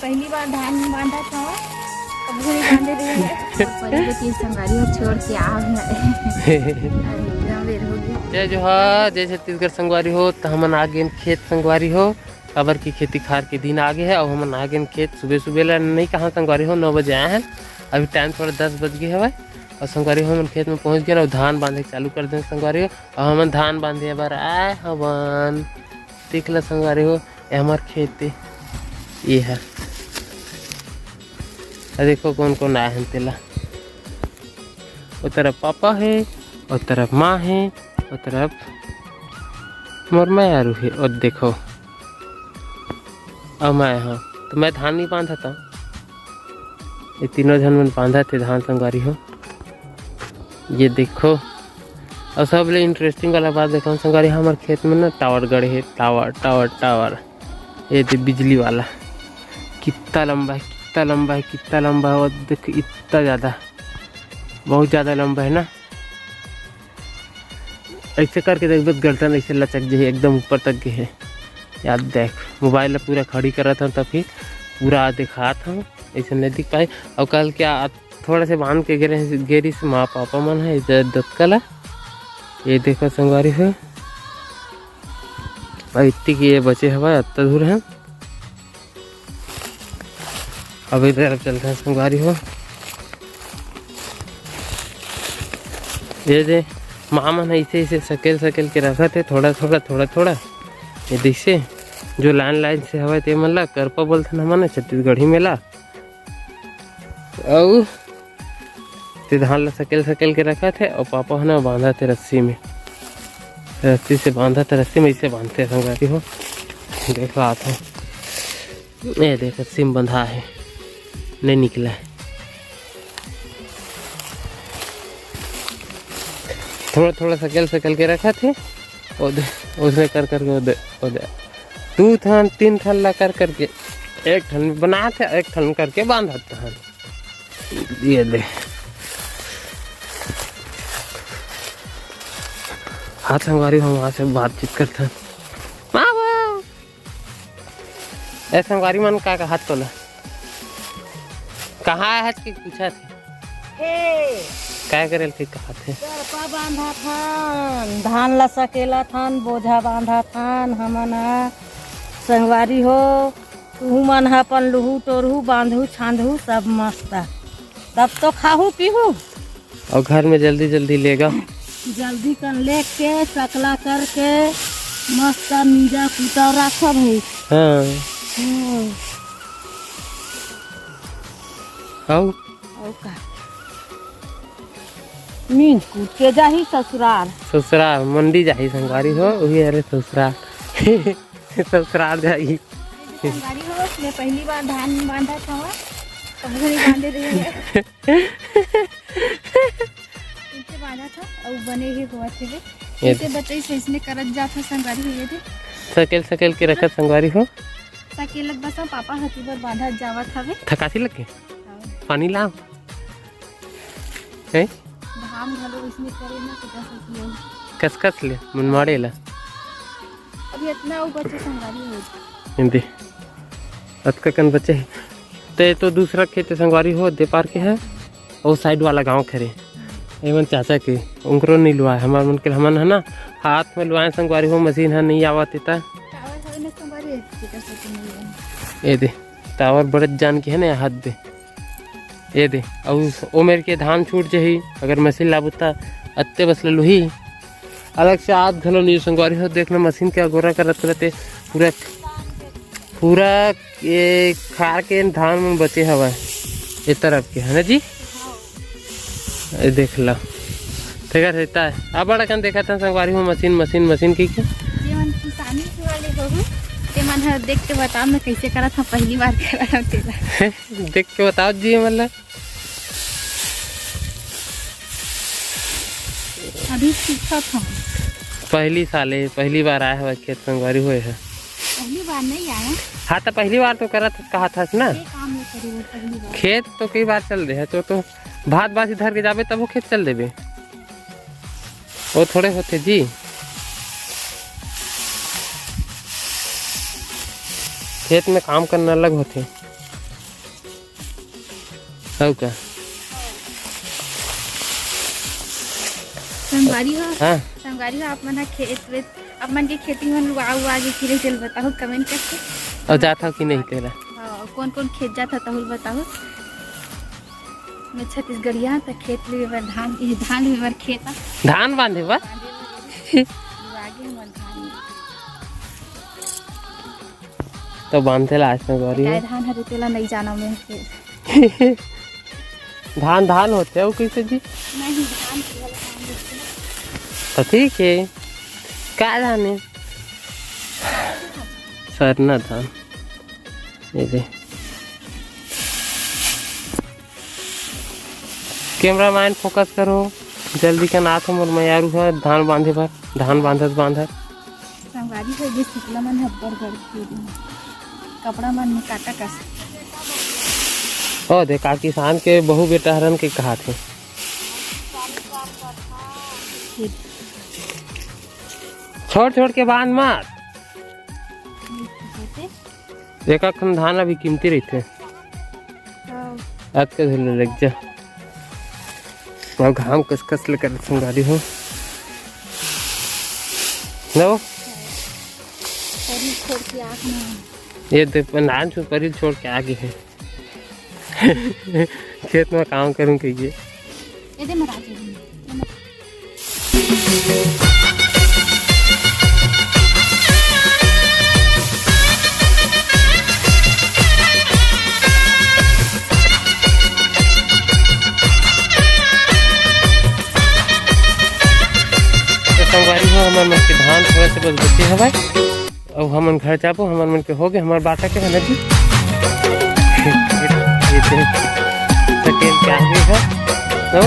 पहली बार धान बांधा था, अब घड़ी बांधे रहे पहले की संगारी हो छोड़ के आ जय जोहार, जय छत्तीसगढ़ संगवारी हो। तो हमन आगे खेत संगवारी हो, अबर की खेती खार के दिन आगे है और हमन आगे खेत सुबह सुबह ला नहीं कहाँ संगवारी हो 9 बजे आए हैं। अभी टाइम थोड़ा 10 बज गए हवा और संगवारी हो हमन खेत में पहुँच गए और धान बांधे चालू कर दें संगवारी हो। और हमन धान बांधे बार आए हवन देख ला संगवारी हो, ये हमार खेत ये है। देखो कौन कौन आए हैं तेला, वो तरफ पापा है और तरफ माँ है और तरफ मोर मैं आरू है। और देखो अब मैं यहाँ तो मैं धान नहीं बांधा था, ये तीनों जन में बांधा थे धान संगवारी हो। ये देखो और सब ले इंटरेस्टिंग वाला बात देखो संगवारी, हमारे खेत में ना टावर गड़े है, टावर टावर टावर ये बिजली वाला कितना लंबा है, कितना लंबा है, कितना लंबा है। और देखो इतना ज़्यादा, बहुत ज़्यादा लंबा है ना। ऐसे करके देख बस गर्दन ऐसे लचक जे एकदम ऊपर तक गए है। याद देख मोबाइल पूरा खड़ी कर रहा था तब फिर पूरा दिखा था, ऐसे नहीं दिख पाए। और कल क्या थोड़ा से बांध के गेरी से माँ पापा मन है दत्कला। ये देखो संगवारी हो और इतनी की ये बचे हवा इतना दूर है। अब इधर तरफ चलते हैं संगवारी हो। ये दे माँ मन ऐसे ऐसे सकेल सकेल के रखा थे थोड़ा थोड़ा थोड़ा थोड़ा। ये देखिए जो लाइन लाइन से हवा ते मन ला करपा बोलते ना मन छत्तीसगढ़ी में ला। और ते धान ला सकेल सकेल के रखा थे और पापा ने बांधा थे रस्सी में, रस्सी से बांधा था, रस्सी में इसे बांधते संगवारी हो। देख रहा था ये देख रस्सी में बंधा है, नहीं निकला है। थोड़ा थोड़ा सकेल सकेल के रखा थे और उसने कर करके दो थान 3 थान ला कर करके एक थान बना थे, एक थान करके बांधा था। ये दे हाथ संगवारी हम वहाँ से बातचीत करते हैं। ऐसा संगवारी मन का हाथ तोला कहाँ है कि पूछा थे क्या करे थे, कहा थे करपा बांधा थान, धान ला सकेला थान, बोझा बांधा थान। हमन संगवारी हो तू मन अपन लुहू टोरहू बांधू छांदू सब मस्त, तब तो खाहू पीहू और घर में जल्दी जल्दी लेगा, जल्दी कर ले के चकला करके मस्त मीजा कुटा रखा भाई। हाँ और का मीन कूट के जाही ससुराल, ससुराल मंडी जाही संगवारी हो वही। अरे ससुराल ससुराल जाही संगवारी हो। मैं पहली बार धान बांधा था, अब घड़ी बांधे रहे इनसे बांधा था और बने ही हुआ थे। ऐसे बताई से इसने करत जाता संगवारी हो। ये थे सकेल सकेल के रखा संगवारी हो, सकेल बस पापा हती पर बांधा जावत हवे। थकासी लग के पानी लाओ है धाम घलो इसने करे ना कितना सकियो कस कस ले मनमाड़े ला। अभी इतना ऊपर से संगवारी हो हिंदी अतका कन बचे तो दूसरा खेत संगवारी हो दे पार के है और साइड वाला गांव खरे एवं चाचा के उनको नहीं लुआ है हमारे मन के हमन है ना हाथ में लुआए संगवारी हो, मशीन है नहीं आवा तेता। ये दे टावर बड़े जान के है ना हाथ दे ये दे और ओ मेरे के धान छूट जाही अगर मशीन लाबुता अत्ते बस लुही अलग से आध घलो नहीं संगवारी हो। देखना मशीन के गोरा करत रहते पूरा पूरा ये खार के धान में बचे हवा ये तरफ के है ना जी। देख ला ठीक है रहता है अब बड़ा कन देखा था संगवारी हो मशीन मशीन मशीन की किसानी वाले हो ते मन हर देख के बताओ मैं कैसे करा था, पहली बार करा तेरा देख के बताओ जी। मतलब अभी सीखा था, पहली साले पहली बार आया हुआ खेत संगवारी हुए है, पहली बार नहीं आया। हाँ तो पहली बार तो करा था कहा था ना काम नहीं करी वो पहली बार। खेत तो कई बार चल रहे है तो भात बासी धर के जाबे तब वो खेत चल देवे वो थोड़े होते जी। खेत में काम करना अलग होते सब का संगवारी हो हाँ संगवारी हो आप मन खेत वेत आप मन के खेती मन उगा के फिरे चल बताओ कमेंट करके और जाता कि नहीं तेरा हाँ कौन कौन खेत जाता तहुल बताओ मैं छत्तीसगढ़िया तो खेत ले बार धान ले बार खेता धान बांधे बा आगे हमर धान तो बांधे ला आज संगवारी काय हो धान हरे तेला नहीं जाना मैं फिर धान धान होते हो कैसे जी नहीं धान के वाला काम देखते हैं। तो ठीक है क्या धान है सरना धान ये दे कैमरामैन फोकस करो जल्दी का नाथ मोर मैयारू है धान बांधे पर धान बांधत संगवारी हो जे सिकला मन हब्बर गड़ कपड़ा मन में काटा कस ओ देखा किसान के बहु बेटा हरन के कहा थे छोड़ छोड़ के बांध मत एक खन धान अभी कीमती रहते आज के धुल लग जा और घाम कस कस लेकर संगारी हो लो छोड़ के आँख में ये तो नान छू परिल छोड़ के आगे है खेत में काम करूँ कहिए एदे मराजे संगवारी हो हमार मन के धान थोड़ा से बस बचे है भाई और हमन घर जाबो हमार मन के हो गए हमार बाटा के है ना जी ये सकेल क्या है तो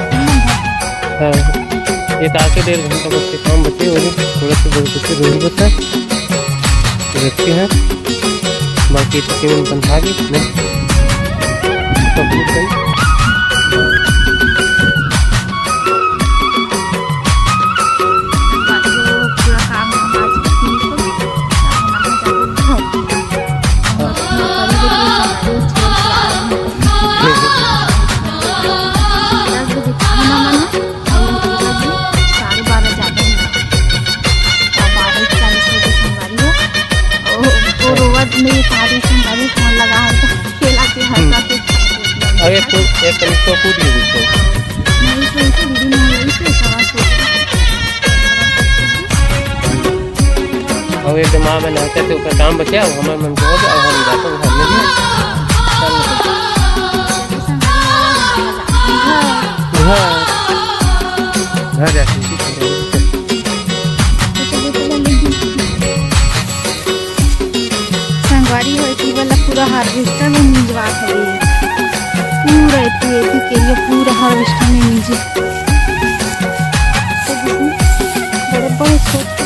हाँ एक आके 1.5 घंटा बच्चे काम बचे और थोड़ा से बस बच्चे रोज बता रखते हैं बाकी तो केवल बंधा गई नहीं मेरी सारी संगारी फोन लगा है खेला के हंसा के और एक कनिक तो कूद गई तो नहीं तो इसे दीदी ने यही से सवाल और ये दिमाग में नहते थे ऊपर काम बचा और हमारे मन को हो गया और हम जाते हैं घर में घर जाते संगवारी हो थी वाला पूरा हार्वेस्टर में मिलवा है पूरा के लिए पूरा हार्वेस्टर में मिल बड़े बड़े छोटे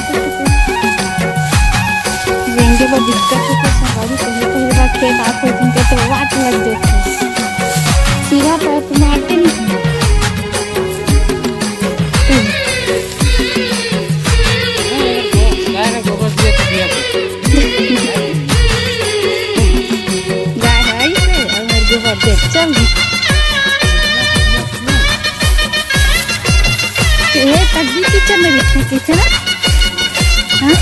रेंगे पर दिक्कत है संगवारी पहले बार खेत आते जिनके तो वाट लग देते सीधा पैर तो मारते नहीं चल ये तभी किचन में बिठा के चला हाँ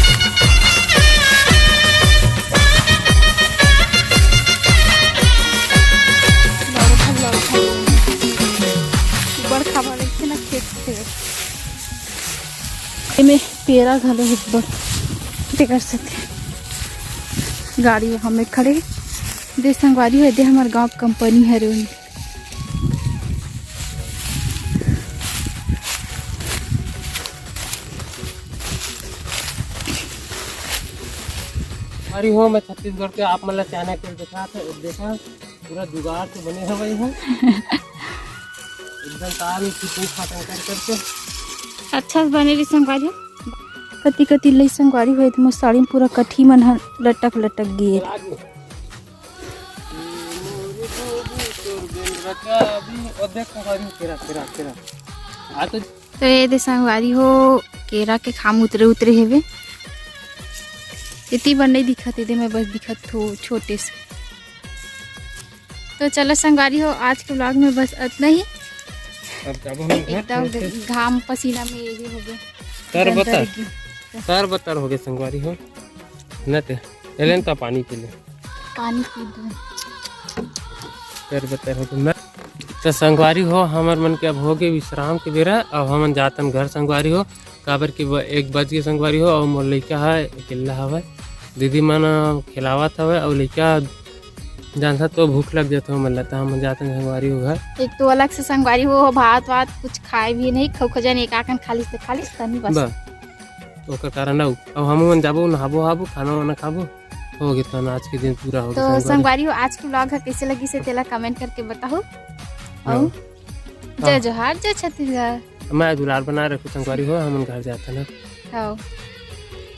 बड़ खावा रखे ना खेत से में पेड़ा घलो एक बड़ कर सकते गाड़ी हमें खड़े दे संगवारी है दे हमारे गांव कंपनी है रे अरे हो मैं छत्तीसगढ़ के आप मतलब चाना के देखा पूरा जुगाड़ से बने हैं भाई हो एकदम तार की फाटन करके अच्छा बने रे संगवारी कति कति लई संगवारी हुए तो साड़ी में पूरा कठी मन लटक लटक गए तो ये दे संगवारी हो केरा के खाम उतरे उतरे हेवे। इतनी बार नहीं दिखत दे, मैं बस दिखत हो छोटे से। तो चलो संगवारी हो, आज के व्लॉग में बस इतना ही। अब जाबो हम घर एकदम घाम पसीना में ये हो गए, तर बतर हो गए संगवारी हो न ते एलेन तो पानी पी ले, पानी पी दो। तर बतर हो गए। तो संगवारी हो हमर मन के अब हो गए विश्राम के बेरा। अब हमन जातन घर संगवारी हो, काबर की 1 बज के संगवारी हो। और मोर लइका है अकेला हवे, दीदी मन खिलावत हवे और लइका जानता तो भूख लग जाता मन लगता। हम जाते हैं संगवारी हो घर। एक तो अलग से संगवारी हो, भात वात कुछ खाए भी नहीं, खौखजन एक आखन खाली से खाली तनी बस ओकर कारण अब हम मन जाबो नहाबो हाबो खाना वाना खाबो हो गए। तो आज के दिन पूरा हो गया। तो संगवारी हो आज की व्लॉग है कैसे लगी से तेला कमेंट करके बताओ। और जय जोहार, जय छत्तीसगढ़। मैं दुलार बना रखू संगवारी हो, हम घर जाते ना। हाँ।